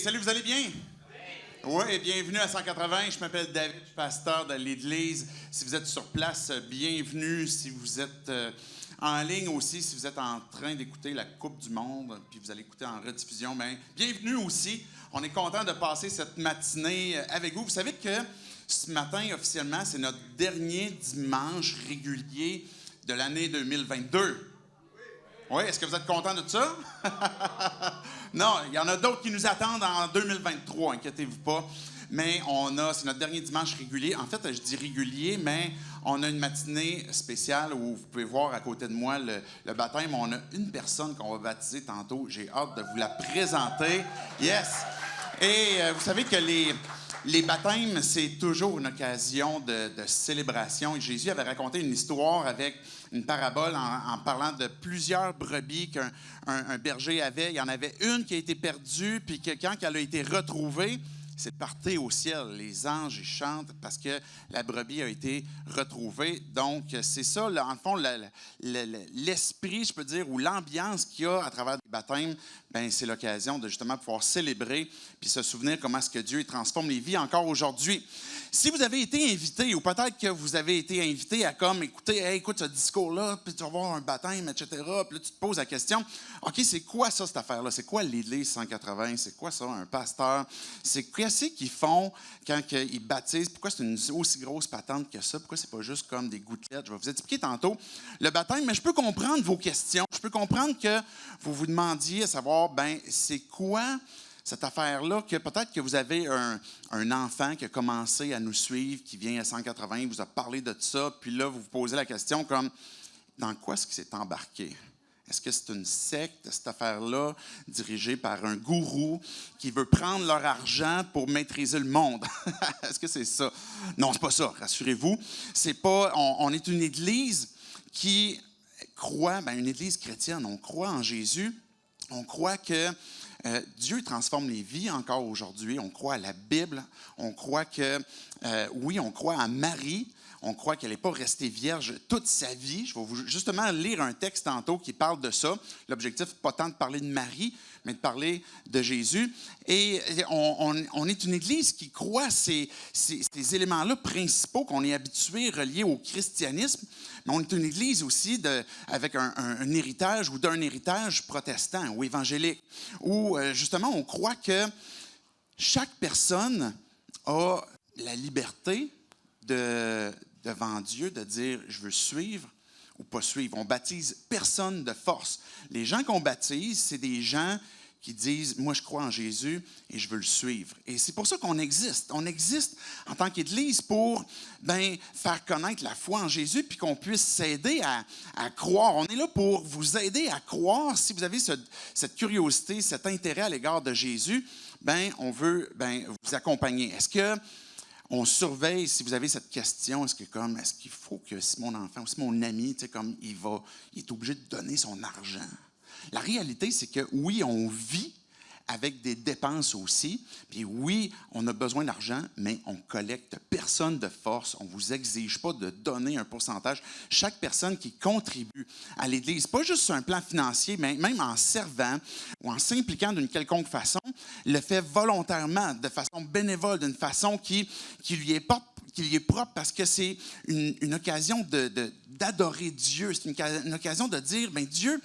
Salut, vous allez bien? Oui, bienvenue à 180. Je m'appelle David, je suis pasteur de l'Église. Si vous êtes sur place, bienvenue. Si vous êtes en ligne aussi, si vous êtes en train d'écouter la Coupe du Monde, puis vous allez écouter en rediffusion, bien, bienvenue aussi. On est content de passer cette matinée avec vous. Vous savez que ce matin, officiellement, c'est notre dernier dimanche régulier de l'année 2022. Oui, est-ce que vous êtes content de ça? Non, il y en a d'autres qui nous attendent en 2023, inquiétez-vous pas. Mais c'est notre dernier dimanche régulier. En fait, je dis régulier, mais on a une matinée spéciale où vous pouvez voir à côté de moi le baptême. On a une personne qu'on va baptiser tantôt. J'ai hâte de vous la présenter. Yes! Et vous savez que les baptêmes, c'est toujours une occasion de célébration. Et Jésus avait raconté une histoire avec une parabole en parlant de plusieurs brebis qu'un berger avait. Il y en avait une qui a été perdue, puis que quand elle a été retrouvée, c'est parti au ciel. Les anges, ils chantent parce que la brebis a été retrouvée. Donc, c'est ça, là, en fond, l'esprit, je peux dire, ou l'ambiance qu'il y a à travers les baptêmes, bien, c'est l'occasion de justement pouvoir célébrer puis se souvenir comment est-ce que Dieu transforme les vies encore aujourd'hui. Si vous avez été invité, ou peut-être que vous avez été invité à comme écouter, hey, écoute ce discours-là, puis tu vas voir un baptême, etc. Puis là, tu te poses la question, OK, c'est quoi ça, cette affaire-là? C'est quoi l'Église 180? C'est quoi ça, un pasteur? C'est qu'est-ce qu'ils font quand ils baptisent? Pourquoi c'est une aussi grosse patente que ça? Pourquoi c'est pas juste comme des gouttelettes? Je vais vous expliquer tantôt le baptême, mais je peux comprendre vos questions. Je peux comprendre que vous vous demandiez à savoir, ben c'est quoi cette affaire-là, que peut-être que vous avez un enfant qui a commencé à nous suivre, qui vient à 180, il vous a parlé de ça, puis là, vous vous posez la question comme, dans quoi est-ce qu'il s'est embarqué? Est-ce que c'est une secte, cette affaire-là, dirigée par un gourou qui veut prendre leur argent pour maîtriser le monde? Est-ce que c'est ça? Non, c'est pas ça, rassurez-vous. C'est pas, on est une église qui croit, bien, une église chrétienne, on croit en Jésus, on croit que Dieu transforme les vies encore aujourd'hui. On croit à la Bible. On croit que, oui, on croit à Marie. On croit qu'elle n'est pas restée vierge toute sa vie. Je vais vous justement lire un texte tantôt qui parle de ça. L'objectif, pas tant de parler de Marie, mais de parler de Jésus. Et on est une église qui croit ces éléments-là principaux qu'on est habitué, reliés au christianisme. Mais on est une église aussi avec un héritage ou d'un héritage protestant ou évangélique, où justement on croit que chaque personne a la liberté devant Dieu de dire « je veux suivre » ou pas suivre. On baptise personne de force. Les gens qu'on baptise, c'est des gens qui disent « moi, je crois en Jésus et je veux le suivre ». Et c'est pour ça qu'on existe. On existe en tant qu'Église pour faire connaître la foi en Jésus puis qu'on puisse s'aider à croire. On est là pour vous aider à croire. Si vous avez cette curiosité, cet intérêt à l'égard de Jésus, on veut vous accompagner. Est-ce que on surveille, si vous avez cette question, est-ce qu'il faut que si mon enfant ou si mon ami, il est obligé de donner son argent? La réalité, c'est que oui, on vit avec des dépenses aussi, puis oui, on a besoin d'argent, mais on collecte personne de force, on ne vous exige pas de donner un pourcentage. Chaque personne qui contribue à l'Église, pas juste sur un plan financier, mais même en servant ou en s'impliquant d'une quelconque façon, le fait volontairement, de façon bénévole, d'une façon qui lui est propre parce que c'est une occasion d'adorer Dieu, c'est une occasion de dire, Dieu,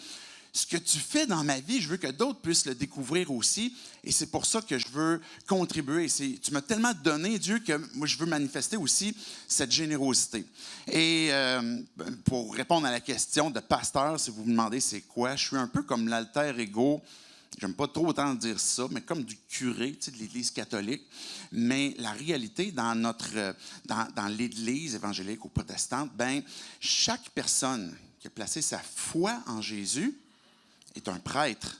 ce que tu fais dans ma vie, je veux que d'autres puissent le découvrir aussi. Et c'est pour ça que je veux contribuer. Tu m'as tellement donné, Dieu, que moi, je veux manifester aussi cette générosité. Et pour répondre à la question de pasteur, si vous me demandez c'est quoi, je suis un peu comme l'alter ego. J'aime pas trop autant dire ça, mais comme du curé de l'Église catholique. Mais la réalité, dans l'Église évangélique ou protestante, chaque personne qui a placé sa foi en Jésus est un prêtre.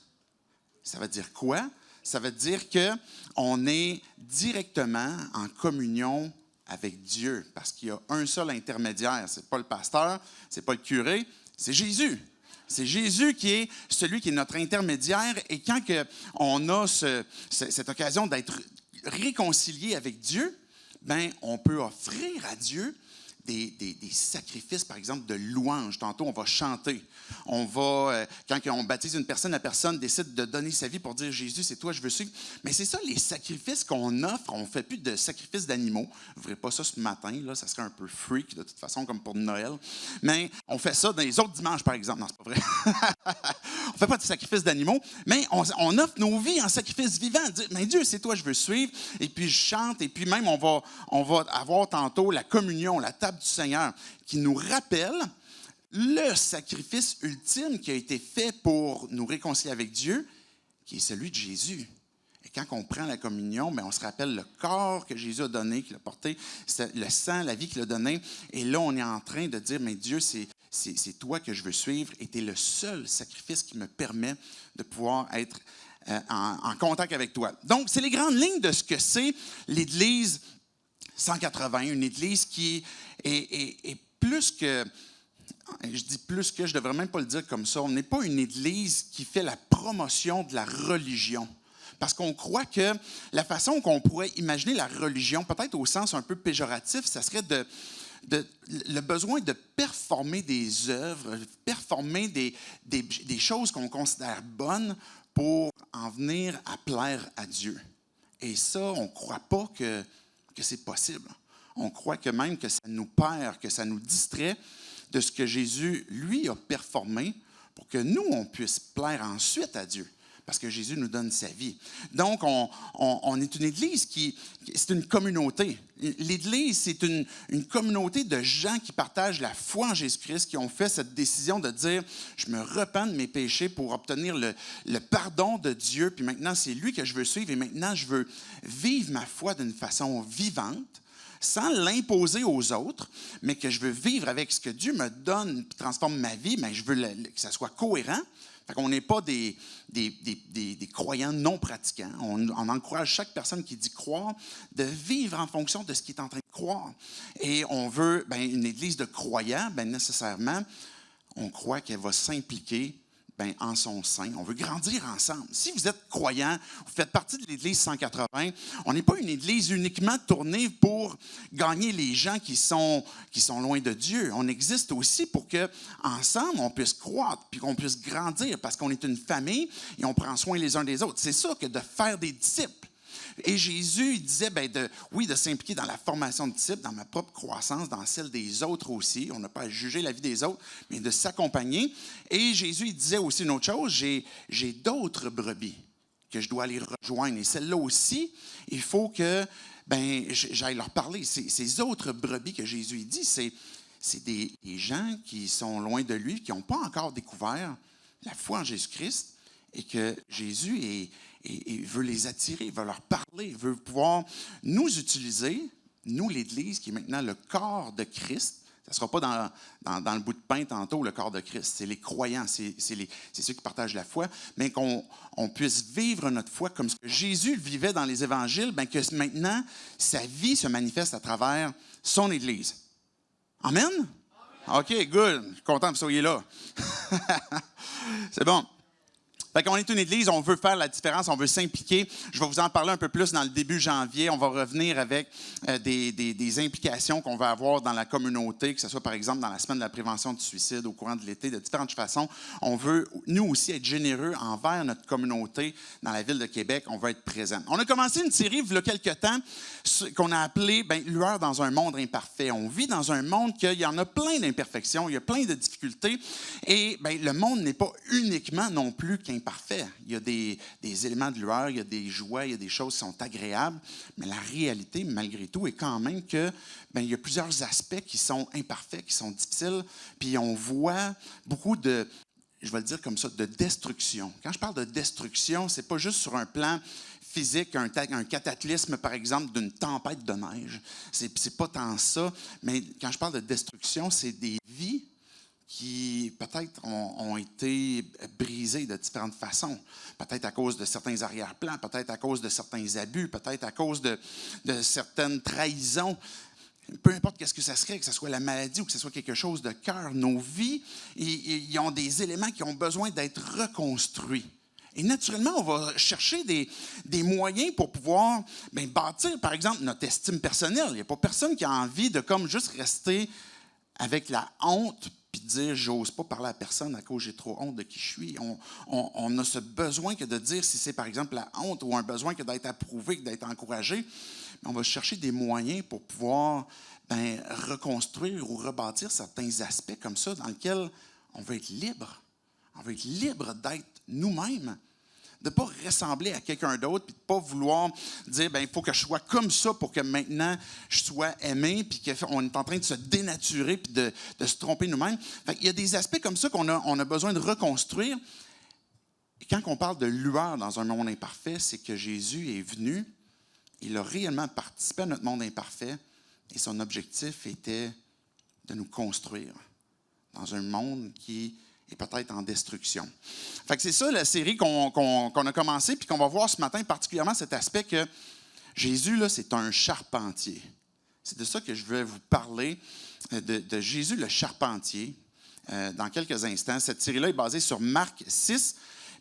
Ça veut dire quoi? Ça veut dire qu'on est directement en communion avec Dieu, parce qu'il y a un seul intermédiaire. Ce n'est pas le pasteur, ce n'est pas le curé, c'est Jésus. C'est Jésus qui est celui qui est notre intermédiaire. Et quand on a cette occasion d'être réconcilié avec Dieu, on peut offrir à Dieu des sacrifices, par exemple, de louange. Tantôt, on va chanter. On va, quand on baptise une personne, la personne décide de donner sa vie pour dire « Jésus, c'est toi, je veux suivre ». Mais c'est ça, les sacrifices qu'on offre. On ne fait plus de sacrifices d'animaux. Vous ne verrez pas ça ce matin, là, ça serait un peu freak, de toute façon, comme pour Noël. Mais on fait ça dans les autres dimanches, par exemple. Non, c'est pas vrai. On ne fait pas de sacrifices d'animaux, mais on offre nos vies en sacrifice vivant. Mais Dieu, c'est toi, je veux suivre. Et puis, je chante. Et puis, même, on va avoir tantôt la communion, la table du Seigneur, qui nous rappelle le sacrifice ultime qui a été fait pour nous réconcilier avec Dieu, qui est celui de Jésus. Et quand on prend la communion, bien, on se rappelle le corps que Jésus a donné, qu'il a porté, le sang, la vie qu'il a donné. Et là, on est en train de dire, mais Dieu, c'est toi que je veux suivre et tu es le seul sacrifice qui me permet de pouvoir être en contact avec toi. Donc, c'est les grandes lignes de ce que c'est l'Église 180, une Église qui est plus que... Je dis plus que, je ne devrais même pas le dire comme ça. On n'est pas une Église qui fait la promotion de la religion. Parce qu'on croit que la façon qu'on pourrait imaginer la religion, peut-être au sens un peu péjoratif, ça serait le besoin de performer des œuvres, performer des choses qu'on considère bonnes pour en venir à plaire à Dieu. Et ça, on ne croit pas que c'est possible. On croit que même que ça nous perd, que ça nous distrait de ce que Jésus, lui, a performé pour que nous, on puisse plaire ensuite à Dieu. Parce que Jésus nous donne sa vie. Donc, on est une Église c'est une communauté. L'Église, c'est une communauté de gens qui partagent la foi en Jésus-Christ, qui ont fait cette décision de dire « Je me repens de mes péchés pour obtenir le pardon de Dieu, puis maintenant, c'est lui que je veux suivre, et maintenant, je veux vivre ma foi d'une façon vivante. » sans l'imposer aux autres, mais que je veux vivre avec ce que Dieu me donne et transforme ma vie, mais je veux que ça soit cohérent. Fait qu'on n'est pas des croyants non pratiquants. On encourage chaque personne qui dit croire de vivre en fonction de ce qu'il est en train de croire. Et on veut, une église de croyants, nécessairement, on croit qu'elle va s'impliquer en son sein. On veut grandir ensemble. Si vous êtes croyant, vous faites partie de l'Église 180, on n'est pas une Église uniquement tournée pour gagner les gens qui sont loin de Dieu. On existe aussi pour qu'ensemble, on puisse croître puis qu'on puisse grandir parce qu'on est une famille et on prend soin les uns des autres. C'est ça que de faire des disciples. Et Jésus, il disait, de s'impliquer dans la formation de disciples, dans ma propre croissance, dans celle des autres aussi. On n'a pas à juger la vie des autres, mais de s'accompagner. Et Jésus, il disait aussi une autre chose, j'ai d'autres brebis que je dois aller rejoindre. Et celles-là aussi, il faut que j'aille leur parler. Ces autres brebis que Jésus dit, c'est des gens qui sont loin de lui, qui n'ont pas encore découvert la foi en Jésus-Christ et que Jésus veut les attirer, veut leur parler, veut pouvoir nous utiliser, nous l'Église, qui est maintenant le corps de Christ. Ça ne sera pas dans le bout de pain tantôt, le corps de Christ. C'est les croyants, c'est ceux qui partagent la foi, mais qu'on puisse vivre notre foi comme ce que Jésus le vivait dans les évangiles, que maintenant, sa vie se manifeste à travers son Église. Amen? Amen. OK, good. Je suis content que vous soyez là. C'est bon. Fait qu'on est une église, on veut faire la différence, on veut s'impliquer. Je vais vous en parler un peu plus dans le début janvier. On va revenir avec des implications qu'on va avoir dans la communauté, que ce soit par exemple dans la semaine de la prévention du suicide, au courant de l'été, de différentes façons. On veut, nous aussi, être généreux envers notre communauté dans la ville de Québec. On veut être présent. On a commencé une série, il y a quelques temps, qu'on a appelée « Lueur dans un monde imparfait ». On vit dans un monde qu'il y en a plein d'imperfections, il y a plein de difficultés. Et le monde n'est pas uniquement non plus qu'imparfait. Il y a des éléments de lueur, il y a des joies, il y a des choses qui sont agréables, mais la réalité, malgré tout, est quand même que il y a plusieurs aspects qui sont imparfaits, qui sont difficiles, puis on voit beaucoup de, je vais le dire comme ça, de destruction. Quand je parle de destruction, c'est pas juste sur un plan physique, un cataclysme, par exemple, d'une tempête de neige. C'est pas tant ça, mais quand je parle de destruction, c'est des vies qui peut-être ont été brisés de différentes façons. Peut-être à cause de certains arrière-plans, peut-être à cause de certains abus, peut-être à cause de certaines trahisons. Peu importe qu'est-ce que ça serait, que ce soit la maladie ou que ce soit quelque chose de cœur, nos vies, ils ont des éléments qui ont besoin d'être reconstruits. Et naturellement, on va chercher des moyens pour pouvoir bâtir, par exemple, notre estime personnelle. Il n'y a pas personne qui a envie de comme juste rester avec la honte puis dire « j'ose pas parler à personne à cause j'ai trop honte de qui je suis ». On a ce besoin que de dire si c'est, par exemple, la honte ou un besoin que d'être approuvé, que d'être encouragé. On va chercher des moyens pour pouvoir reconstruire ou rebâtir certains aspects comme ça dans lesquels on veut être libre. On veut être libre d'être nous-mêmes, de ne pas ressembler à quelqu'un d'autre, puis de ne pas vouloir dire il faut que je sois comme ça pour que maintenant je sois aimé, puis qu'on est en train de se dénaturer, puis de se tromper nous-mêmes. Il y a des aspects comme ça qu'on a besoin de reconstruire. Et quand on parle de lueur dans un monde imparfait, c'est que Jésus est venu, il a réellement participé à notre monde imparfait, et son objectif était de nous construire dans un monde qui est peut-être en destruction. Fait que c'est ça la série qu'on a commencée, puis qu'on va voir ce matin, particulièrement cet aspect que Jésus, là, c'est un charpentier. C'est de ça que je vais vous parler, de Jésus le charpentier, dans quelques instants. Cette série-là est basée sur Marc 6,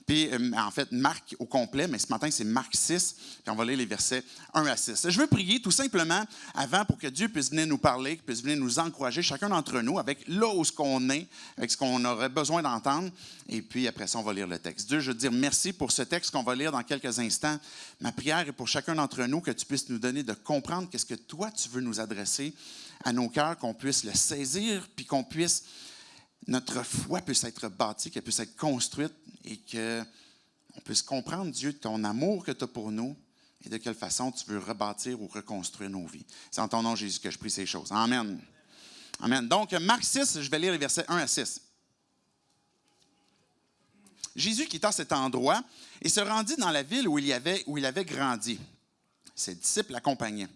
puis en fait, Marc au complet, mais ce matin, c'est Marc 6, puis on va lire les versets 1 à 6. Je veux prier tout simplement avant pour que Dieu puisse venir nous parler, qu'il puisse venir nous encourager, chacun d'entre nous, avec là où on est, avec ce qu'on aurait besoin d'entendre, et puis après ça, on va lire le texte. Dieu, je veux te dire merci pour ce texte qu'on va lire dans quelques instants. Ma prière est pour chacun d'entre nous que tu puisses nous donner de comprendre qu'est-ce que toi, tu veux nous adresser à nos cœurs, qu'on puisse le saisir, puis qu'on puisse... Notre foi puisse être bâtie, qu'elle puisse être construite et qu'on puisse comprendre, Dieu, ton amour que tu as pour nous et de quelle façon tu veux rebâtir ou reconstruire nos vies. C'est en ton nom, Jésus, que je prie ces choses. Amen. Amen. Donc, Marc 6, je vais lire les versets 1 à 6. Jésus quitta cet endroit et se rendit dans la ville où il avait grandi. Ses disciples l'accompagnaient.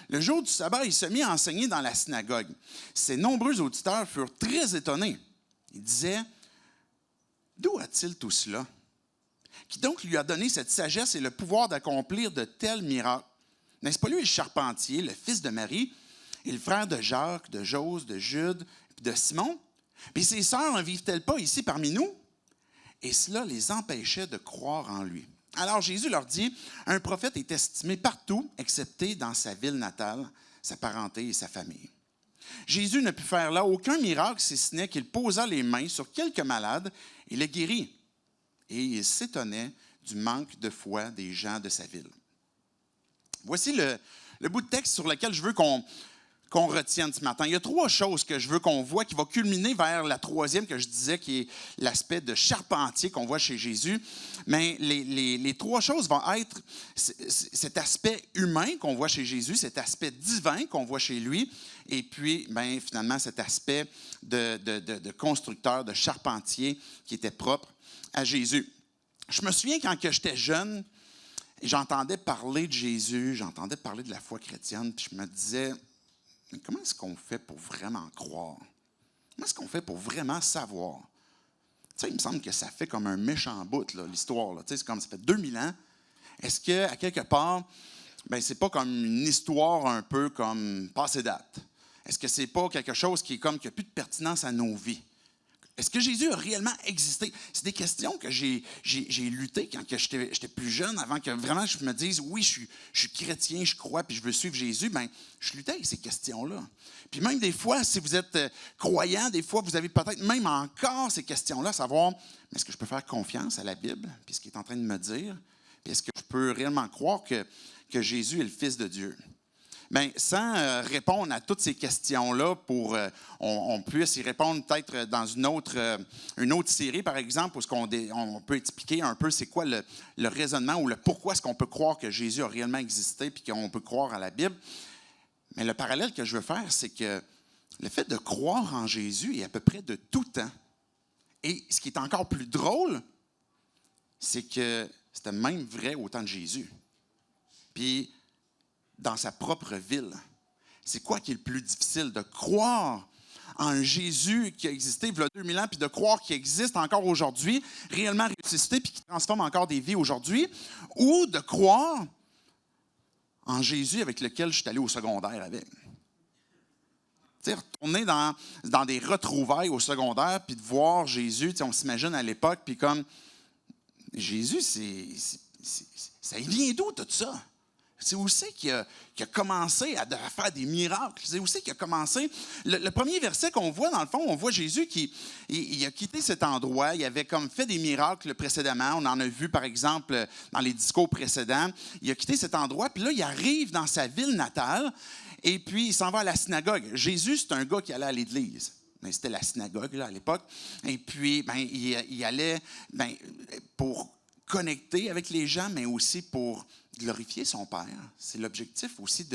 Le jour du sabbat, il se mit à enseigner dans la synagogue. Ses nombreux auditeurs furent très étonnés. Ils disaient, « D'où a-t-il tout cela? Qui donc lui a donné cette sagesse et le pouvoir d'accomplir de tels miracles? N'est-ce pas lui le charpentier, le fils de Marie, et le frère de Jacques, de Jose, de Jude, et de Simon? Puis ses sœurs ne vivent-elles pas ici parmi nous? » Et cela les empêchait de croire en lui. Alors Jésus leur dit, « Un prophète est estimé partout, excepté dans sa ville natale, sa parenté et sa famille. » Jésus ne put faire là aucun miracle, si ce n'est qu'il posa les mains sur quelques malades et les guérit. Et il s'étonnait du manque de foi des gens de sa ville. Voici le bout de texte sur lequel je veux qu'on retienne ce matin. Il y a trois choses que je veux qu'on voit qui vont culminer vers la troisième que je disais, qui est l'aspect de charpentier qu'on voit chez Jésus. Mais les trois choses vont être cet aspect humain qu'on voit chez Jésus, cet aspect divin qu'on voit chez lui, et puis finalement cet aspect de constructeur, de charpentier qui était propre à Jésus. Je me souviens quand j'étais jeune, j'entendais parler de Jésus, j'entendais parler de la foi chrétienne, puis je me disais... Mais comment est-ce qu'on fait pour vraiment croire? Comment est-ce qu'on fait pour vraiment savoir? Tu sais, il me semble que ça fait comme un méchant bout, là, l'histoire. Là. Tu sais, c'est comme ça fait 2000 ans. Est-ce qu'à quelque part, c'est pas comme une histoire un peu comme passée date? Est-ce que c'est pas quelque chose qui n'a plus de pertinence à nos vies? Est-ce que Jésus a réellement existé? C'est des questions que j'ai luttées quand j'étais plus jeune, avant que vraiment je me dise, oui, je suis chrétien, je crois, puis je veux suivre Jésus. Je luttais avec ces questions-là. Puis même des fois, si vous êtes croyant, des fois, vous avez peut-être même encore ces questions-là, savoir, est-ce que je peux faire confiance à la Bible, puis ce qu'il est en train de me dire? Puis est-ce que je peux réellement croire que Jésus est le Fils de Dieu? Sans répondre à toutes ces questions-là, pour on puisse y répondre peut-être dans une autre série, par exemple, où on peut expliquer un peu c'est quoi le raisonnement ou le pourquoi est-ce qu'on peut croire que Jésus a réellement existé puis qu'on peut croire à la Bible. Mais le parallèle que je veux faire, c'est que le fait de croire en Jésus est à peu près de tout temps. Et ce qui est encore plus drôle, c'est que c'était même vrai au temps de Jésus. Puis, dans sa propre ville. C'est quoi qui est le plus difficile? De croire en un Jésus qui a existé il y a 2000 ans, puis de croire qu'il existe encore aujourd'hui, réellement ressuscité, puis qui transforme encore des vies aujourd'hui, ou de croire en Jésus avec lequel je suis allé au secondaire avec. Tu sais, retourner dans des retrouvailles au secondaire, puis de voir Jésus, on s'imagine à l'époque, puis comme Jésus, ça vient d'où tout ça? C'est où c'est qu'il a commencé à faire des miracles? C'est où c'est qu'il a commencé? Le premier verset qu'on voit, dans le fond, on voit Jésus qui il a quitté cet endroit. Il avait comme fait des miracles précédemment. On en a vu, par exemple, dans les discours précédents. Il a quitté cet endroit, puis là, il arrive dans sa ville natale, et puis il s'en va à la synagogue. Jésus, c'est un gars qui allait à l'église. Mais c'était la synagogue là, à l'époque. Et puis, il allait pour connecter avec les gens, mais aussi pour glorifier son Père. C'est l'objectif aussi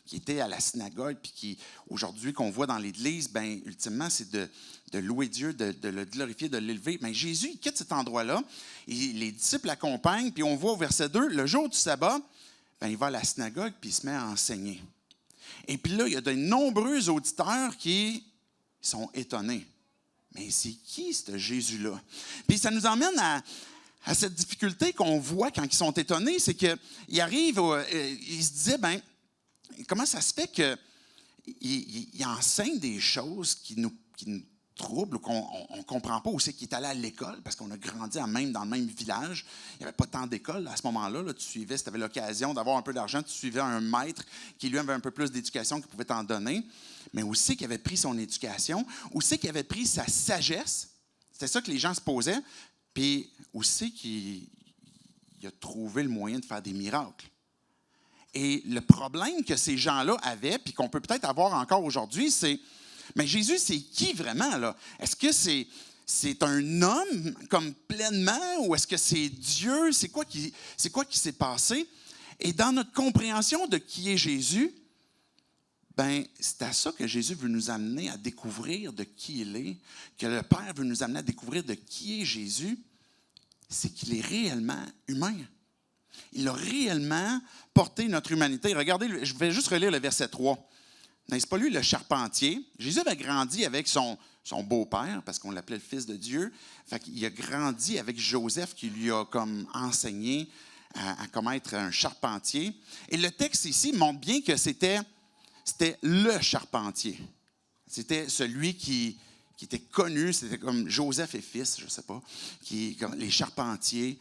qui était à la synagogue, puis qui, aujourd'hui, qu'on voit dans l'Église, ultimement, c'est de louer Dieu, de le glorifier, de l'élever. Mais Jésus, il quitte cet endroit-là, les disciples l'accompagnent, puis on voit au verset 2, le jour du sabbat, il va à la synagogue, puis il se met à enseigner. Et puis là, il y a de nombreux auditeurs qui sont étonnés. Mais c'est qui, ce Jésus-là? Puis ça nous emmène à cette difficulté qu'on voit quand ils sont étonnés, c'est qu'ils arrivent, ils se disaient, comment ça se fait qu'il enseigne des choses qui nous troublent ou qu'on ne comprend pas, ou c'est qu'il est allé à l'école, parce qu'on a grandi dans le même village. Il n'y avait pas tant d'école à ce moment-là. Là, tu suivais, si tu avais l'occasion d'avoir un peu d'argent, tu suivais un maître qui, lui, avait un peu plus d'éducation qu'il pouvait t'en donner, mais aussi qu'il avait pris son éducation, aussi qu'il avait pris sa sagesse. C'était ça que les gens se posaient. Puis aussi qu'il a trouvé le moyen de faire des miracles. Et le problème que ces gens-là avaient, puis qu'on peut peut-être avoir encore aujourd'hui, c'est, mais Jésus, c'est qui vraiment, là? Est-ce que c'est un homme comme pleinement, ou est-ce que c'est Dieu? C'est quoi qui s'est passé? Et dans notre compréhension de qui est Jésus, c'est à ça que Jésus veut nous amener à découvrir de qui il est, que le Père veut nous amener à découvrir de qui est Jésus, c'est qu'il est réellement humain. Il a réellement porté notre humanité. Regardez, je vais juste relire le verset 3. N'est-ce pas lui le charpentier? Jésus avait grandi avec son beau-père, parce qu'on l'appelait le Fils de Dieu. Fait qu'il a grandi avec Joseph qui lui a comme enseigné à comment être un charpentier. Et le texte ici montre bien que c'était le charpentier. C'était celui qui était connu, c'était comme Joseph et fils, je ne sais pas, comme les charpentiers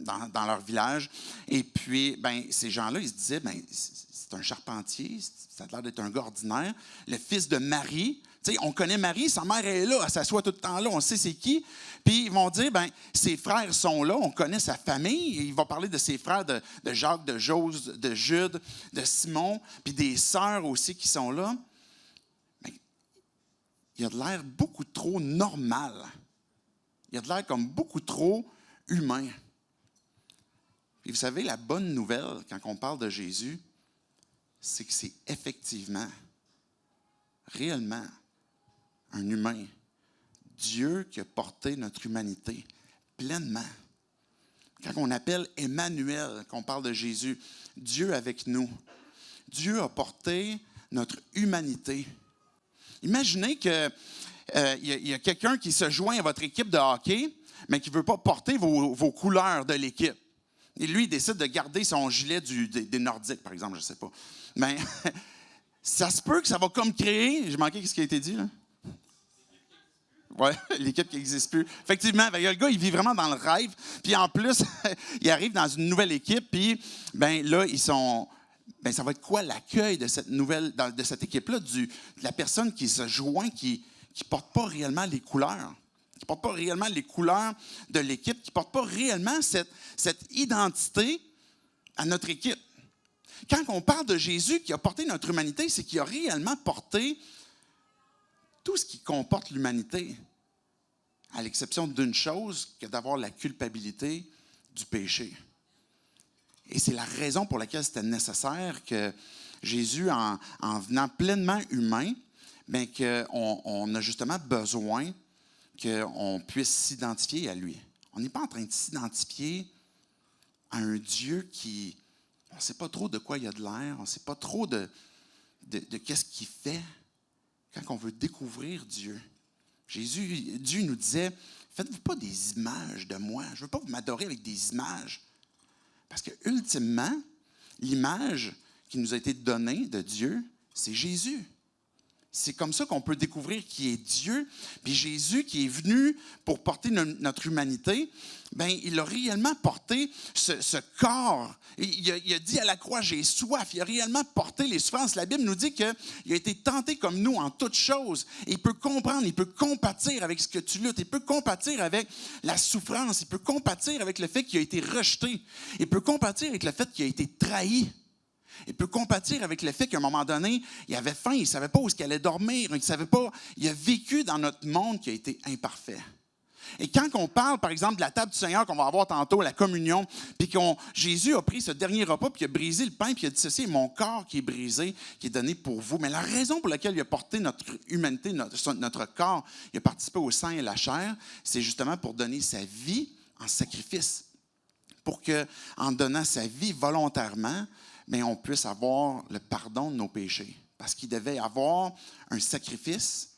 dans leur village. Et puis, ces gens-là, ils se disaient, c'est un charpentier, ça a l'air d'être un gars ordinaire. Le fils de Marie, on connaît Marie, sa mère est là, elle s'assoit tout le temps là, on sait c'est qui. Puis ils vont dire, ses frères sont là, on connaît sa famille. Et il va parler de ses frères, de Jacques, de Jose, de Jude, de Simon, puis des sœurs aussi qui sont là. Il a de l'air beaucoup trop normal. Il a de l'air comme beaucoup trop humain. Et vous savez, la bonne nouvelle, quand on parle de Jésus, c'est que c'est effectivement, réellement, un humain. Dieu qui a porté notre humanité pleinement. Quand on appelle Emmanuel, qu'on parle de Jésus, Dieu avec nous, Dieu a porté notre humanité. Imaginez qu'il y a quelqu'un qui se joint à votre équipe de hockey, mais qui ne veut pas porter vos couleurs de l'équipe. Et lui, il décide de garder son gilet des Nordiques, par exemple, je ne sais pas. Mais ça se peut que ça va comme créer... J'ai manqué ce qui a été dit, là? Oui, l'équipe qui n'existe plus. Effectivement, le gars, il vit vraiment dans le rêve. Puis en plus, il arrive dans une nouvelle équipe, puis là, ils sont... ça va être quoi l'accueil de cette de cette équipe-là, de la personne qui se joint, qui ne porte pas réellement les couleurs, qui ne porte pas réellement les couleurs de l'équipe, qui ne porte pas réellement cette identité à notre équipe. Quand on parle de Jésus qui a porté notre humanité, c'est qu'il a réellement porté tout ce qui comporte l'humanité, à l'exception d'une chose, que d'avoir la culpabilité du péché. Et c'est la raison pour laquelle c'était nécessaire que Jésus, en venant pleinement humain, qu'on a justement besoin qu'on puisse s'identifier à lui. On n'est pas en train de s'identifier à un Dieu qui, on ne sait pas trop de quoi il a de l'air, on ne sait pas trop de qu'est-ce qu'il fait quand on veut découvrir Dieu. Dieu nous disait, faites-vous pas des images de moi, je ne veux pas vous m'adorer avec des images. Parce que, ultimement, l'image qui nous a été donnée de Dieu, c'est Jésus. C'est comme ça qu'on peut découvrir qui est Dieu. Puis Jésus qui est venu pour porter notre humanité, bien, il a réellement porté ce corps. Il a dit à la croix, j'ai soif. Il a réellement porté les souffrances. La Bible nous dit qu'il a été tenté comme nous en toutes choses. Et il peut comprendre, il peut compatir avec ce que tu luttes. Il peut compatir avec la souffrance. Il peut compatir avec le fait qu'il a été rejeté. Il peut compatir avec le fait qu'il a été trahi. Il peut compatir avec le fait qu'à un moment donné, il avait faim, il ne savait pas où il allait dormir, il ne savait pas. Il a vécu dans notre monde qui a été imparfait. Et quand on parle, par exemple, de la table du Seigneur qu'on va avoir tantôt, la communion, puis Jésus a pris ce dernier repas, puis il a brisé le pain, puis il a dit, ceci est mon corps qui est brisé, qui est donné pour vous. Mais la raison pour laquelle il a porté notre humanité, notre corps, il a participé au sang et la chair, c'est justement pour donner sa vie en sacrifice. Pour qu'en donnant sa vie volontairement, mais on puisse avoir le pardon de nos péchés. Parce qu'il devait y avoir un sacrifice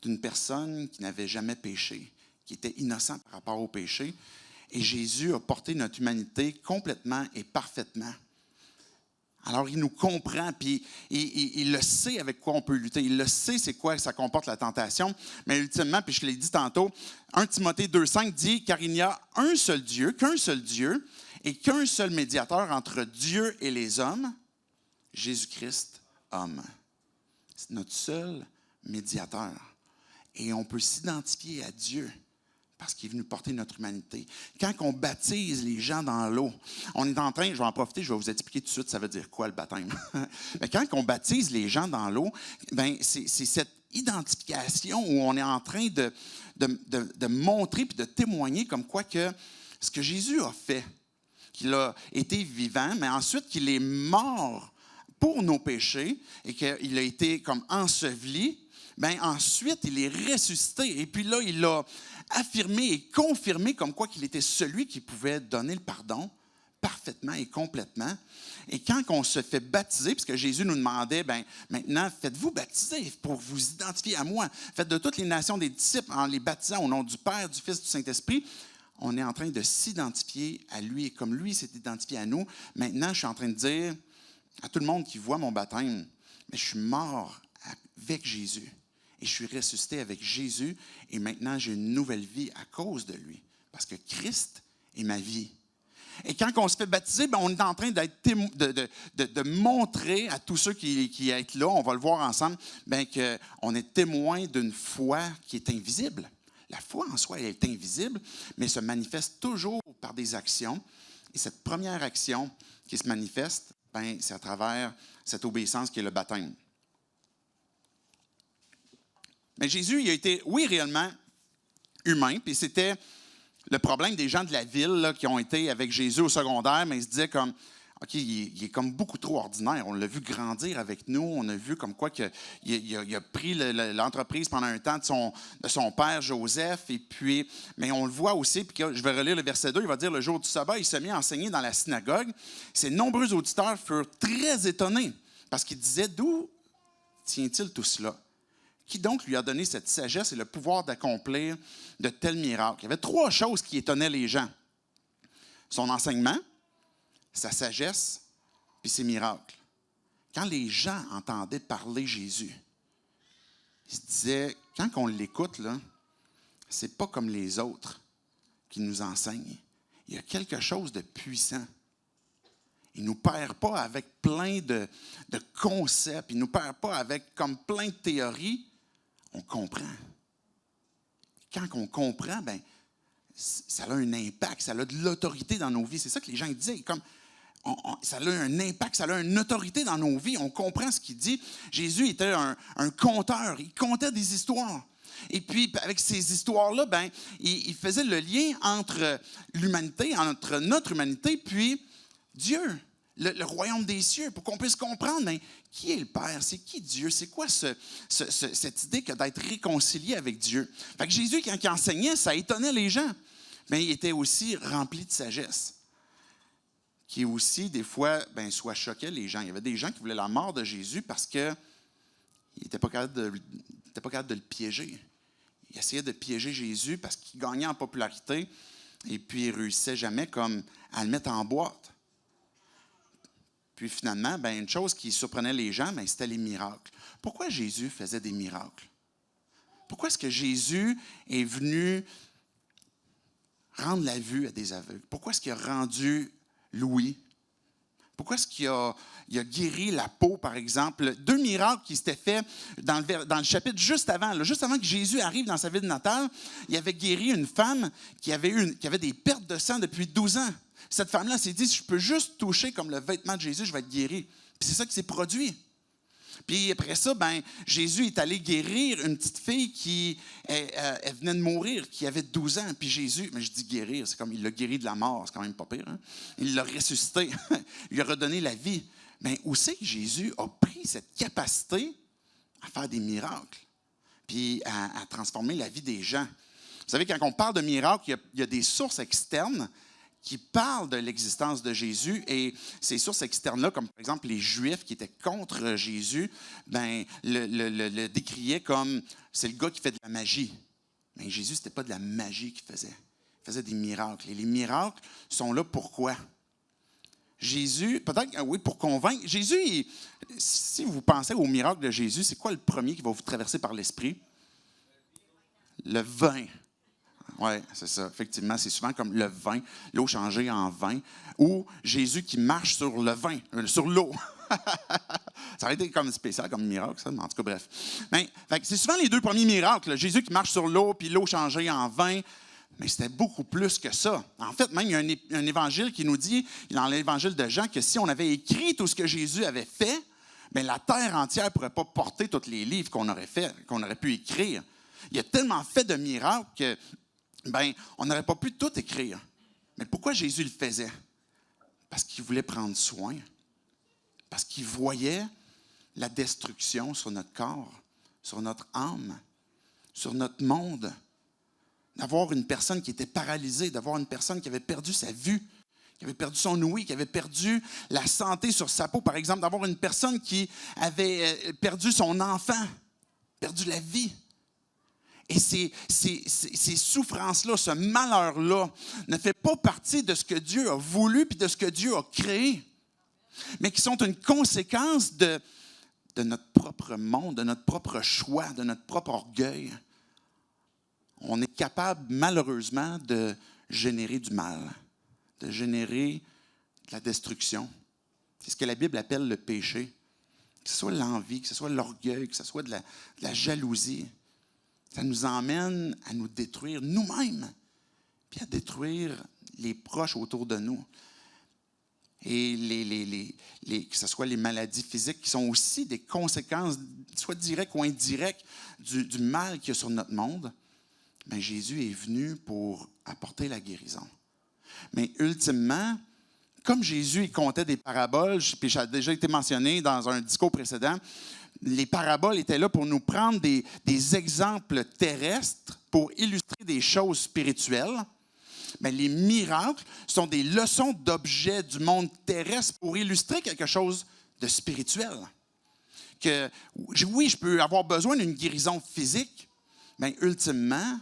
d'une personne qui n'avait jamais péché, qui était innocent par rapport au péché. Et Jésus a porté notre humanité complètement et parfaitement. Alors, il nous comprend, puis il le sait avec quoi on peut lutter. Il le sait c'est quoi ça comporte la tentation. Mais ultimement, puis je l'ai dit tantôt, 1 Timothée 2,5 dit « Car il n'y a un seul Dieu, qu'un seul Dieu, et qu'un seul médiateur entre Dieu et les hommes, Jésus-Christ, homme. » C'est notre seul médiateur. Et on peut s'identifier à Dieu parce qu'il est venu porter notre humanité. Quand on baptise les gens dans l'eau, on est en train, je vais en profiter, je vais vous expliquer tout de suite ça veut dire quoi le baptême. Mais quand on baptise les gens dans l'eau, ben c'est cette identification où on est en train de montrer puis de témoigner comme quoi que ce que Jésus a fait, qu'il a été vivant, mais ensuite qu'il est mort pour nos péchés et qu'il a été comme enseveli, bien ensuite il est ressuscité. Et puis là, il a affirmé et confirmé comme quoi qu'il était celui qui pouvait donner le pardon parfaitement et complètement. Et quand on se fait baptiser, puisque Jésus nous demandait, bien maintenant, faites-vous baptiser pour vous identifier à moi. Faites de toutes les nations des disciples en les baptisant au nom du Père, du Fils, du Saint-Esprit. On est en train de s'identifier à lui. Et comme lui s'est identifié à nous, maintenant, je suis en train de dire à tout le monde qui voit mon baptême, mais je suis mort avec Jésus. Et je suis ressuscité avec Jésus. Et maintenant, j'ai une nouvelle vie à cause de lui. Parce que Christ est ma vie. Et quand on se fait baptiser, bien, on est en train de montrer à tous ceux qui sont là, on va le voir ensemble, bien, qu'on est témoin d'une foi qui est invisible. La foi en soi, elle est invisible, mais se manifeste toujours par des actions. Et cette première action qui se manifeste, bien, c'est à travers cette obéissance qui est le baptême. Mais Jésus, il a été, oui, réellement humain, puis c'était le problème des gens de la ville là, qui ont été avec Jésus au secondaire, mais ils se disaient comme, OK, il est comme beaucoup trop ordinaire. On l'a vu grandir avec nous. On a vu comme quoi il a pris l'entreprise pendant un temps de son père Joseph. Et puis, mais on le voit aussi, puis je vais relire le verset 2, il va dire, le jour du sabbat, il se mit à enseigner dans la synagogue. Ses nombreux auditeurs furent très étonnés parce qu'ils disaient, d'où tient-il tout cela? Qui donc lui a donné cette sagesse et le pouvoir d'accomplir de tels miracles? Il y avait 3 choses qui étonnaient les gens. Son enseignement, sa sagesse, puis ses miracles. Quand les gens entendaient parler Jésus, ils se disaient, quand on l'écoute, là, c'est pas comme les autres qui nous enseignent. Il y a quelque chose de puissant. Il ne nous perd pas avec plein de concepts, il ne nous perd pas avec comme plein de théories. On comprend. Quand on comprend, bien, ça a un impact, ça a de l'autorité dans nos vies. C'est ça que les gens disaient. Comme, ça a un impact, ça a une autorité dans nos vies. On comprend ce qu'il dit. Jésus était un conteur. Il contait des histoires. Et puis, avec ces histoires-là, ben, il faisait le lien entre l'humanité, entre notre humanité, puis Dieu, le royaume des cieux, pour qu'on puisse comprendre ben, qui est le Père, c'est qui Dieu, c'est quoi cette idée que d'être réconcilié avec Dieu. Fait que Jésus, quand il enseignait, ça étonnait les gens. Mais il était aussi rempli de sagesse, qui aussi, des fois, ben, soit choquait les gens. Il y avait des gens qui voulaient la mort de Jésus parce qu'il n'était pas capable de le piéger. Il essayait de piéger Jésus parce qu'il gagnait en popularité et puis il ne réussissait jamais comme à le mettre en boîte. Puis finalement, ben, une chose qui surprenait les gens, ben, c'était les miracles. Pourquoi Jésus faisait des miracles? Pourquoi est-ce que Jésus est venu rendre la vue à des aveugles? Pourquoi est-ce qu'il a rendu l'ouïe? Pourquoi est-ce qu'il a guéri la peau, par exemple? 2 miracles qui s'étaient faits dans le chapitre juste avant. Là, juste avant que Jésus arrive dans sa ville natale, il avait guéri une femme qui avait des pertes de sang depuis 12 ans. Cette femme-là s'est dit, si je peux juste toucher comme le vêtement de Jésus, je vais être guéri. Puis c'est ça qui s'est produit. Puis après ça, ben, Jésus est allé guérir une petite fille qui elle venait de mourir, qui avait 12 ans. Puis Jésus, mais je dis guérir, c'est comme il l'a guéri de la mort, c'est quand même pas pire. Hein? Il l'a ressuscité, il lui a redonné la vie. Mais où c'est que Jésus a pris cette capacité à faire des miracles, puis à transformer la vie des gens? Vous savez, quand on parle de miracles, il y a des sources externes qui parlent de l'existence de Jésus, et ces sources externes-là, comme par exemple les Juifs qui étaient contre Jésus, ben, le décriaient comme c'est le gars qui fait de la magie. Mais Jésus, ce n'était pas de la magie qu'il faisait. Il faisait des miracles. Et les miracles sont là pourquoi? Jésus, peut-être, oui, pour convaincre. Jésus, si vous pensez au miracle de Jésus, c'est quoi le premier qui va vous traverser par l'esprit? Le vin. Oui, c'est ça. Effectivement, c'est souvent comme le vin, l'eau changée en vin, ou Jésus qui marche sur le vin, sur l'eau. Ça aurait été comme spécial, comme miracle, ça, mais en tout cas, bref. Ben, c'est souvent les 2 premiers miracles, là. Jésus qui marche sur l'eau, puis l'eau changée en vin. Mais c'était beaucoup plus que ça. En fait, même, il y a un évangile qui nous dit, dans l'évangile de Jean, que si on avait écrit tout ce que Jésus avait fait, bien, la terre entière ne pourrait pas porter tous les livres qu'on aurait pu écrire. Il a tellement fait de miracles que ben, on n'aurait pas pu tout écrire. Mais pourquoi Jésus le faisait? Parce qu'il voulait prendre soin. Parce qu'il voyait la destruction sur notre corps, sur notre âme, sur notre monde. D'avoir une personne qui était paralysée, d'avoir une personne qui avait perdu sa vue, qui avait perdu son ouïe, qui avait perdu la santé sur sa peau, par exemple, d'avoir une personne qui avait perdu son enfant, perdu la vie. Et ces souffrances-là, ce malheur-là, ne fait pas partie de ce que Dieu a voulu puis de ce que Dieu a créé, mais qui sont une conséquence de notre propre monde, de notre propre choix, de notre propre orgueil. On est capable, malheureusement, de générer du mal, de générer de la destruction. C'est ce que la Bible appelle le péché. Que ce soit l'envie, que ce soit l'orgueil, que ce soit de la jalousie. Ça nous emmène à nous détruire nous-mêmes, puis à détruire les proches autour de nous. Et que ce soit les maladies physiques qui sont aussi des conséquences, soit directes ou indirectes, du mal qu'il y a sur notre monde, bien, Jésus est venu pour apporter la guérison. Mais ultimement, comme Jésus il contait des paraboles, puis ça a déjà été mentionné dans un discours précédent, les paraboles étaient là pour nous prendre des exemples terrestres pour illustrer des choses spirituelles. Mais les miracles sont des leçons d'objets du monde terrestre pour illustrer quelque chose de spirituel. Que, oui, je peux avoir besoin d'une guérison physique, mais ultimement,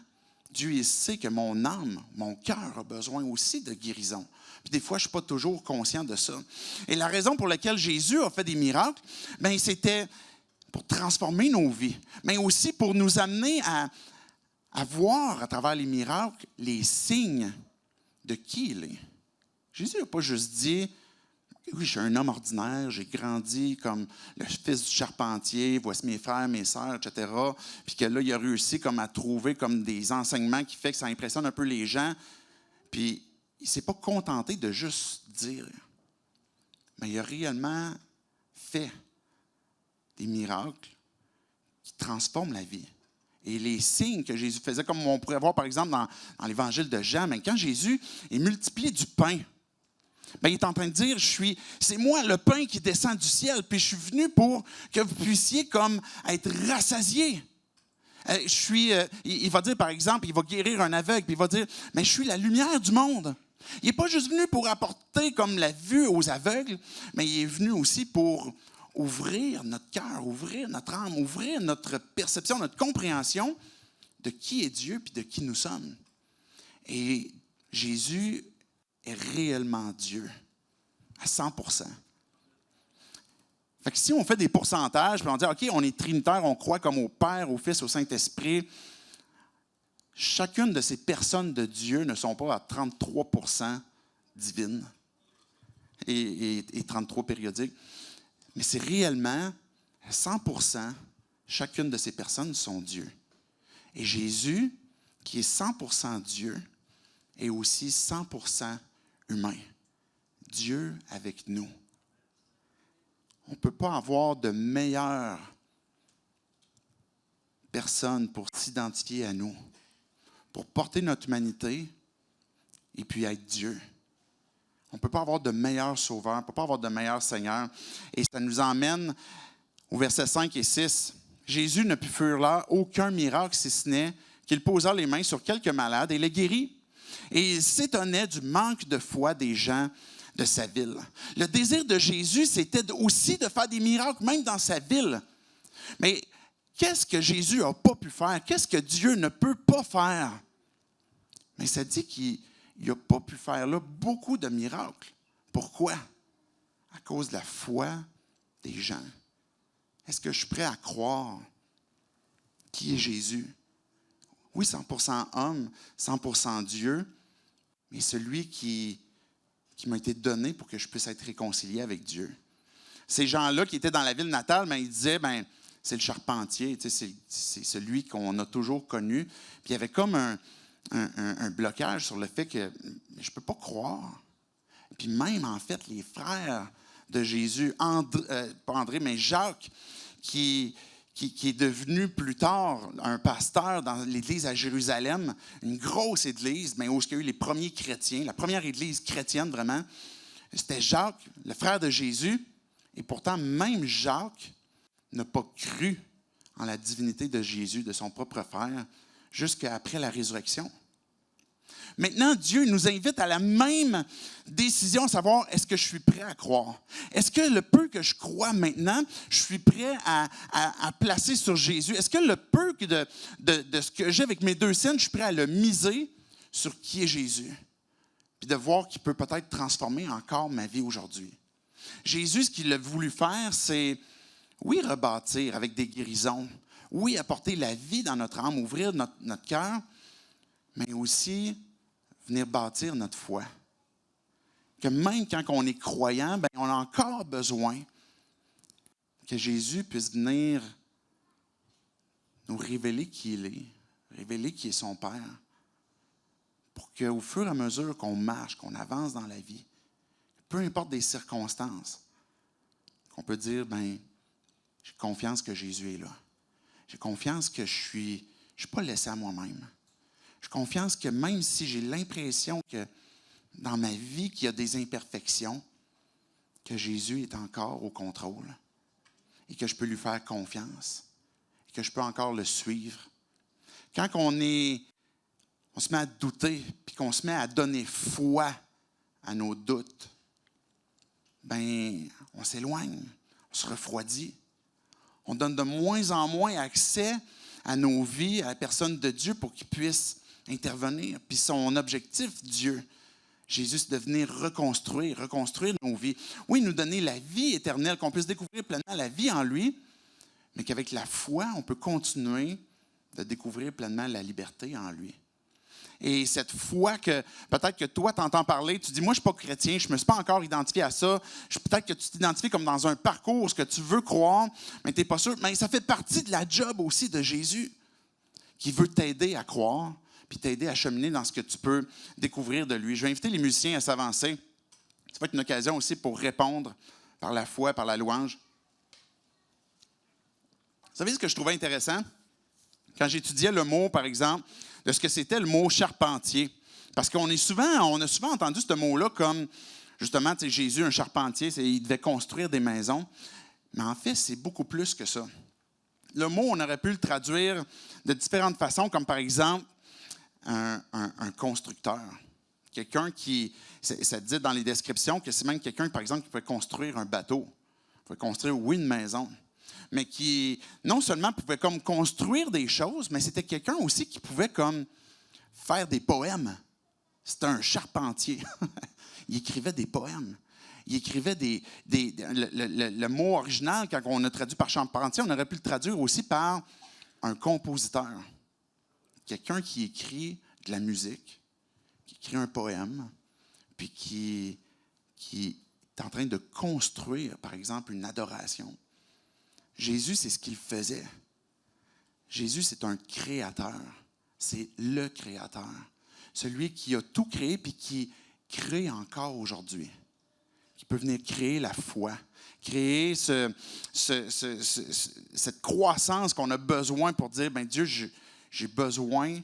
Dieu il sait que mon âme, mon cœur a besoin aussi de guérison. Puis des fois, je ne suis pas toujours conscient de ça. Et la raison pour laquelle Jésus a fait des miracles, bien, c'était pour transformer nos vies, mais aussi pour nous amener à voir à travers les miracles les signes de qui il est. Jésus n'a pas juste dit, oui, je suis un homme ordinaire, j'ai grandi comme le fils du charpentier, voici mes frères, mes sœurs, etc. Puis que là, il a réussi comme à trouver comme des enseignements qui font que ça impressionne un peu les gens. Puis il ne s'est pas contenté de juste dire, mais il a réellement fait des miracles qui transforment la vie. Et les signes que Jésus faisait, comme on pourrait voir par exemple dans l'évangile de Jean, mais quand Jésus est multiplié du pain, bien, il est en train de dire, c'est moi le pain qui descend du ciel, puis je suis venu pour que vous puissiez comme être rassasiés. Il va dire par exemple, il va guérir un aveugle, puis il va dire, mais je suis la lumière du monde. Il n'est pas juste venu pour apporter comme la vue aux aveugles, mais il est venu aussi pour ouvrir notre cœur, ouvrir notre âme, ouvrir notre perception, notre compréhension de qui est Dieu puis de qui nous sommes. Et Jésus est réellement Dieu, à 100%. Fait que si on fait des pourcentages, puis on dit, OK, on est trinitaire, on croit comme au Père, au Fils, au Saint-Esprit, chacune de ces personnes de Dieu ne sont pas à 33% divines et 33 périodiques, mais c'est réellement à 100%, chacune de ces personnes sont Dieu. Et Jésus, qui est 100% Dieu, est aussi 100% humain. Dieu avec nous. On ne peut pas avoir de meilleure personne pour s'identifier à nous, pour porter notre humanité et puis être Dieu. On ne peut pas avoir de meilleur sauveur, on ne peut pas avoir de meilleur Seigneur. Et ça nous emmène au verset 5 et 6. Jésus ne put faire là aucun miracle, si ce n'est qu'il posa les mains sur quelques malades et les guérit. Et il s'étonnait du manque de foi des gens de sa ville. Le désir de Jésus, c'était aussi de faire des miracles, même dans sa ville. Mais qu'est-ce que Jésus n'a pas pu faire? Qu'est-ce que Dieu ne peut pas faire? Mais ça dit qu'il n'a pas pu faire là beaucoup de miracles. Pourquoi? À cause de la foi des gens. Est-ce que je suis prêt à croire qui est Jésus? Oui, 100% homme, 100% Dieu, mais celui qui m'a été donné pour que je puisse être réconcilié avec Dieu. Ces gens-là qui étaient dans la ville natale, ils disaient, c'est le charpentier, c'est celui qu'on a toujours connu. Puis il y avait comme un blocage sur le fait que je ne peux pas croire. Puis même, en fait, les frères de Jésus, pas André, mais Jacques, qui est devenu plus tard un pasteur dans l'église à Jérusalem, une grosse église, mais où il y a eu les premiers chrétiens, la première église chrétienne vraiment, c'était Jacques, le frère de Jésus, et pourtant même Jacques n'a pas cru en la divinité de Jésus, de son propre frère, jusqu'à après la résurrection. Maintenant, Dieu nous invite à la même décision, à savoir, est-ce que je suis prêt à croire? Est-ce que le peu que je crois maintenant, je suis prêt à placer sur Jésus? Est-ce que le peu de ce que j'ai avec mes 2 cents, je suis prêt à le miser sur qui est Jésus? Puis de voir qu'il peut peut-être transformer encore ma vie aujourd'hui. Jésus, ce qu'il a voulu faire, c'est, oui, rebâtir avec des guérisons. Oui, apporter la vie dans notre âme, ouvrir notre cœur, mais aussi venir bâtir notre foi. Que même quand on est croyant, on a encore besoin que Jésus puisse venir nous révéler qui il est, révéler qui est son Père, pour qu'au fur et à mesure qu'on marche, qu'on avance dans la vie, peu importe des circonstances, qu'on peut dire, j'ai confiance que Jésus est là. J'ai confiance que je suis pas laissé à moi-même. J'ai confiance que même si j'ai l'impression que dans ma vie, qu'il y a des imperfections, que Jésus est encore au contrôle et que je peux lui faire confiance et que je peux encore le suivre. Quand on se met à douter puis qu'on se met à donner foi à nos doutes, on s'éloigne, on se refroidit. On donne de moins en moins accès à nos vies, à la personne de Dieu pour qu'il puisse intervenir. Puis son objectif, Dieu, Jésus, c'est de venir reconstruire nos vies. Oui, nous donner la vie éternelle, qu'on puisse découvrir pleinement la vie en lui, mais qu'avec la foi, on peut continuer de découvrir pleinement la liberté en lui. Et cette foi que peut-être que toi, tu entends parler, tu dis, moi, je ne suis pas chrétien, je ne me suis pas encore identifié à ça. Peut-être que tu t'identifies comme dans un parcours, ce que tu veux croire, mais tu n'es pas sûr. Mais ça fait partie de la job aussi de Jésus, qui veut t'aider à croire, puis t'aider à cheminer dans ce que tu peux découvrir de lui. Je vais inviter les musiciens à s'avancer. Ça va être une occasion aussi pour répondre par la foi, par la louange. Vous savez ce que je trouvais intéressant? Quand j'étudiais le mot, par exemple, de ce que c'était le mot charpentier. Parce qu'on a souvent entendu ce mot-là comme, justement, Jésus, un charpentier, il devait construire des maisons. Mais en fait, c'est beaucoup plus que ça. Le mot, on aurait pu le traduire de différentes façons, comme par exemple, un constructeur. Quelqu'un qui, ça dit dans les descriptions que c'est même quelqu'un, par exemple, qui pouvait construire un bateau. Il pouvait construire, oui, une maison. Mais qui, non seulement pouvait comme construire des choses, mais c'était quelqu'un aussi qui pouvait comme faire des poèmes. C'était un charpentier. Il écrivait des poèmes. il écrivait le mot original, quand on a traduit par Charpentier, on aurait pu le traduire aussi par un compositeur. Quelqu'un qui écrit de la musique, qui écrit un poème, puis qui est en train de construire, par exemple, une adoration. Jésus, c'est ce qu'il faisait. Jésus, c'est un créateur. C'est le créateur. Celui qui a tout créé puis qui crée encore aujourd'hui. Qui peut venir créer la foi, créer cette croissance qu'on a besoin pour dire, bien Dieu, j'ai besoin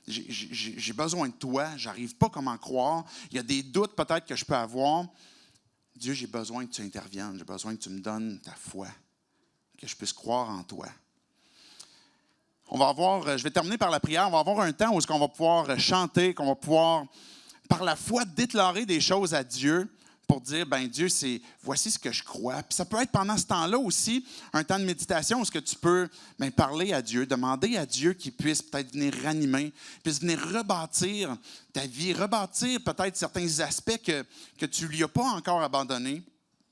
de toi, j'arrive pas comment croire, il y a des doutes peut-être que je peux avoir. Dieu, j'ai besoin que tu interviennes, j'ai besoin que tu me donnes ta foi, que je puisse croire en toi. Je vais terminer par la prière, on va avoir un temps où on va pouvoir chanter, qu'on va pouvoir, par la foi, déclarer des choses à Dieu, pour dire, ben Dieu, voici ce que je crois. Puis ça peut être pendant ce temps-là aussi, un temps de méditation où ce que tu peux parler à Dieu, demander à Dieu qu'il puisse peut-être venir ranimer, puisse venir rebâtir ta vie, rebâtir peut-être certains aspects que tu ne lui as pas encore abandonnés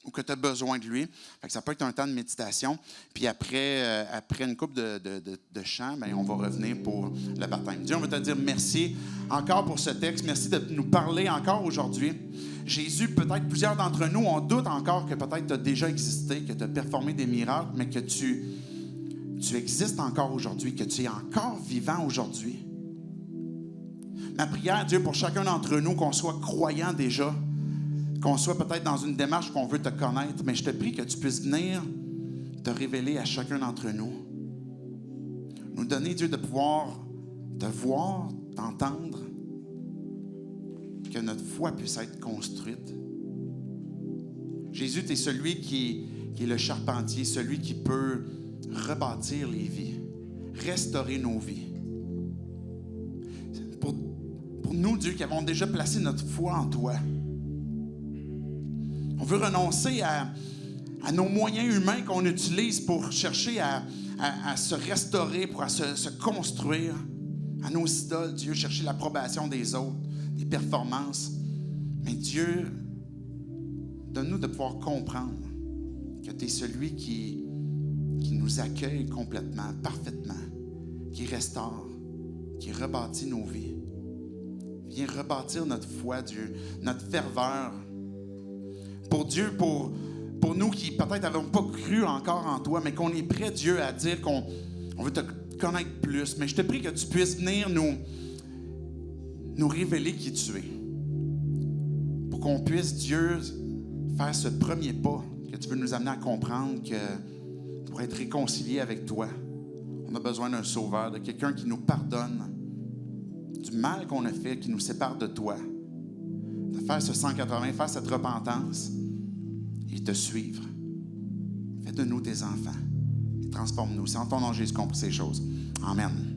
ou que tu as besoin de lui. Fait que ça peut être un temps de méditation. Puis après une couple de chants, on va revenir pour le baptême. Dieu, on veut te dire merci encore pour ce texte. Merci de nous parler encore aujourd'hui. Jésus, peut-être plusieurs d'entre nous, on doute encore que peut-être tu as déjà existé, que tu as performé des miracles, mais que tu existes encore aujourd'hui, que tu es encore vivant aujourd'hui. Ma prière, Dieu, pour chacun d'entre nous, qu'on soit croyant déjà, qu'on soit peut-être dans une démarche qu'on veut te connaître, mais je te prie que tu puisses venir te révéler à chacun d'entre nous. Nous donner, Dieu, de pouvoir te voir, t'entendre, que notre foi puisse être construite. Jésus, tu es celui qui est le charpentier, celui qui peut rebâtir les vies, restaurer nos vies. Pour nous, Dieu, qui avons déjà placé notre foi en toi, on veut renoncer à nos moyens humains qu'on utilise pour chercher à se restaurer, pour se construire, à nos idoles, Dieu, chercher l'approbation des autres, des performances. Mais Dieu, donne-nous de pouvoir comprendre que tu es celui qui nous accueille complètement, parfaitement, qui restaure, qui rebâtit nos vies. Viens rebâtir notre foi, Dieu, notre ferveur. Pour Dieu, pour nous qui peut-être n'avons pas cru encore en toi, mais qu'on est prêt, Dieu, à dire qu'on veut te connaître plus. Mais je te prie que tu puisses venir nous révéler qui tu es. Pour qu'on puisse, Dieu, faire ce premier pas que tu veux nous amener à comprendre que pour être réconcilié avec toi, on a besoin d'un sauveur, de quelqu'un qui nous pardonne du mal qu'on a fait, qui nous sépare de toi. De faire ce 180, faire cette repentance et te suivre. Fais de nous tes enfants et transforme-nous. C'est en ton nom, Jésus, qu'on prie ces choses. Amen.